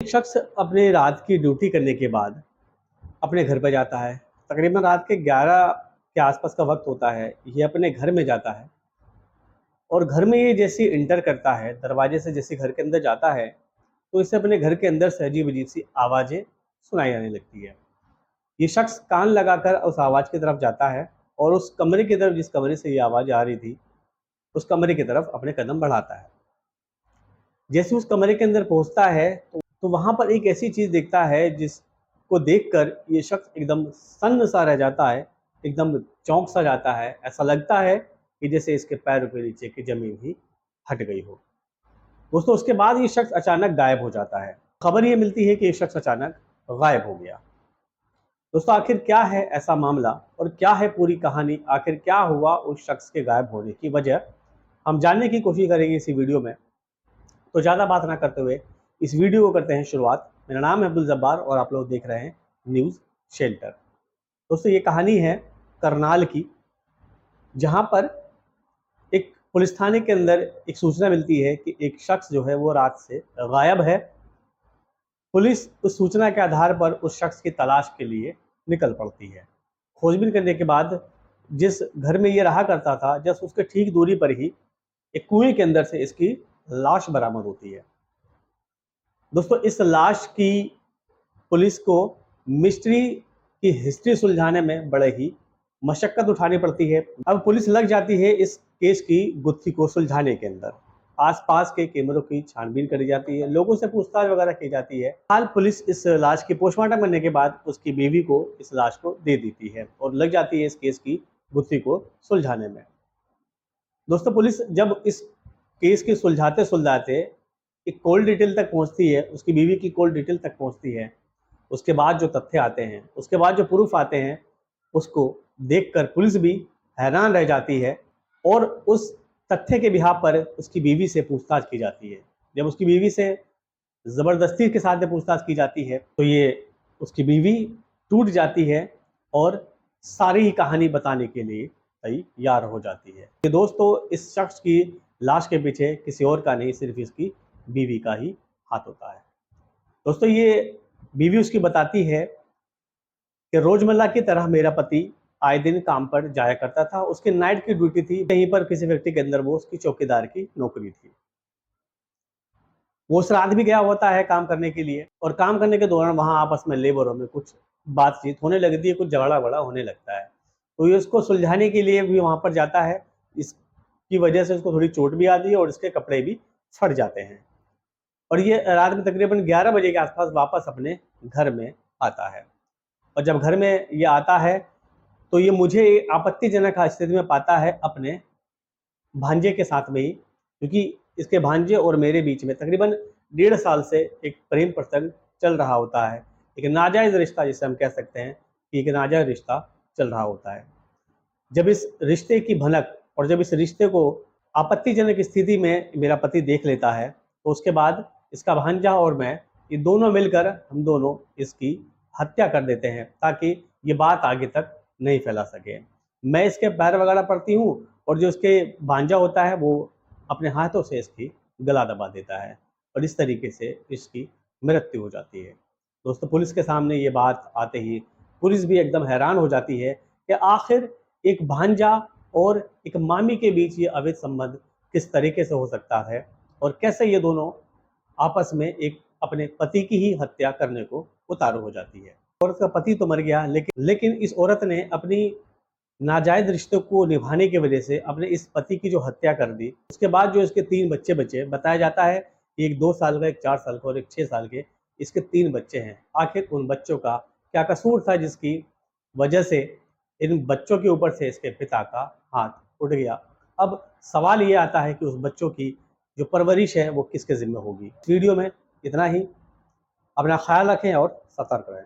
शख्स अपने रात की ड्यूटी करने के बाद अपने घर पे जाता है। तकरीबन रात के 11 के आसपास का वक्त होता है। ये अपने घर में जाता है और घर में ये जैसे ही एंटर करता है, दरवाजे से जैसे घर के अंदर जाता है, तो इसे अपने घर के अंदर से अजीब-अजीब सी आवाज़ें सुनाई आने लगती है। ये शख्स कान लगाकर उस आवाज़ की तरफ जाता है और उस कमरे की तरफ, जिस कमरे से ये आवाज़ आ रही थी, उस कमरे की तरफ अपने कदम बढ़ाता है। जैसे उस कमरे के अंदर पहुँचता है तो वहाँ पर एक ऐसी चीज़ देखता है जिसको देखकर ये शख्स एकदम सन्न सा रह जाता है, एकदम चौंक सा जाता है। ऐसा लगता है कि जैसे इसके पैरों के नीचे की ज़मीन ही हट गई हो। दोस्तों, उसके बाद ये शख्स अचानक गायब हो जाता है। खबर ये मिलती है कि ये शख्स अचानक गायब हो गया। दोस्तों, आखिर क्या है ऐसा मामला और क्या है पूरी कहानी? आखिर क्या हुआ उस शख्स के गायब होने की वजह? हम जानने की कोशिश करेंगे इसी वीडियो में। तो ज़्यादा बात ना करते हुए इस वीडियो को करते हैं शुरुआत। मेरा नाम है अब्दुल जब्बार और आप लोग देख रहे हैं न्यूज़ शेल्टर। दोस्तों, ये कहानी है करनाल की, जहाँ पर एक पुलिस थाने के अंदर एक सूचना मिलती है कि एक शख्स जो है वो रात से गायब है। पुलिस उस सूचना के आधार पर उस शख्स की तलाश के लिए निकल पड़ती है। खोजबीन करने के बाद जिस घर में ये रहा करता था, जस्ट उसके ठीक दूरी पर ही एक कुएं के अंदर से इसकी लाश बरामद होती है। दोस्तों, इस लाश की पुलिस को मिस्ट्री की हिस्ट्री सुलझाने में बड़े ही मशक्कत उठानी पड़ती है। अब पुलिस लग जाती है इस केस की गुत्थी को सुलझाने के अंदर। आसपास के कैमरों की छानबीन करी जाती है, लोगों से पूछताछ वगैरह की जाती है। हाल पुलिस इस लाश की पोस्टमार्टम करने के बाद उसकी बीवी को इस लाश को दे देती है और लग जाती है इस केस की गुत्थी को सुलझाने में। दोस्तों, पुलिस जब इस केस की सुलझाते सुलझाते एक कोल्ड डिटेल तक पहुंचती है, उसकी बीवी की कोल्ड डिटेल तक पहुंचती है, उसके बाद जो तथ्य आते हैं, उसके बाद जो प्रूफ आते हैं, उसको देखकर पुलिस भी हैरान रह जाती है और उस तथ्य के बिहाफ पर उसकी बीवी से पूछताछ की जाती है। जब उसकी बीवी से ज़बरदस्ती के साथ जब पूछताछ की जाती है, तो ये उसकी बीवी टूट जाती है और सारी ही कहानी बताने के लिए तैयार हो जाती है। कि दोस्तों, इस शख्स की लाश के पीछे किसी और का नहीं, सिर्फ इसकी बीवी का ही हाथ होता है। दोस्तों, ये बीवी उसकी बताती है कि रोजमर्रा की तरह मेरा पति आए दिन काम पर जाया करता था। उसकी नाइट की ड्यूटी थी, कहीं पर किसी व्यक्ति के अंदर वो उसकी चौकीदार की नौकरी थी। वो उस रात भी गया होता है काम करने के लिए और काम करने के दौरान वहाँ आपस में लेबरों में कुछ बातचीत होने लगती है, कुछ झगड़ा-वगड़ा होने लगता है। तो ये उसको सुलझाने के लिए भी वहाँ पर जाता है। इसकी वजह से उसको थोड़ी चोट भी आती है और इसके कपड़े भी फट जाते हैं और ये रात में तकरीबन 11 बजे के आसपास वापस अपने घर में आता है। और जब घर में ये आता है, तो ये मुझे आपत्तिजनक स्थिति में पाता है अपने भांजे के साथ में ही, क्योंकि इसके भांजे और मेरे बीच में तकरीबन 1.5 साल से एक प्रेम प्रसंग चल रहा होता है। एक नाजायज़ रिश्ता जिसे हम कह सकते हैं कि एक नाजायज़ रिश्ता चल रहा होता है। जब इस रिश्ते की भनक और जब इस रिश्ते को आपत्तिजनक स्थिति में मेरा पति देख लेता है, तो उसके बाद इसका भांजा और मैं, ये दोनों मिलकर हम दोनों इसकी हत्या कर देते हैं ताकि ये बात आगे तक नहीं फैला सके। मैं इसके पैर वगैरह पड़ती हूँ और जो उसके भांजा होता है वो अपने हाथों से इसकी गला दबा देता है और इस तरीके से इसकी मृत्यु हो जाती है। दोस्तों, पुलिस के सामने ये बात आते ही पुलिस भी एकदम हैरान हो जाती है कि आखिर एक भांजा और एक मामी के बीच ये अवैध संबंध किस तरीके से हो सकता है और कैसे ये दोनों आपस में एक अपने पति की ही हत्या करने को उतारू हो जाती है। औरत का पति तो मर गया, लेकिन इस औरत ने अपनी नाजायज़ रिश्ते को निभाने की वजह से अपने इस पति की जो हत्या कर दी। उसके बाद जो इसके 3 बच्चे बचे, बताया जाता है कि एक 2 साल का, एक 4 साल का और एक 6 साल के, इसके 3 बच्चे हैं। आखिर उन बच्चों का क्या कसूर था जिसकी वजह से इन बच्चों के ऊपर से इसके पिता का हाथ उठ गया? अब सवाल ये आता है कि उस बच्चों की जो परवरिश है वो किसके ज़िम्मे होगी? वीडियो में इतना ही। अपना ख्याल रखें और सतर्क रहें।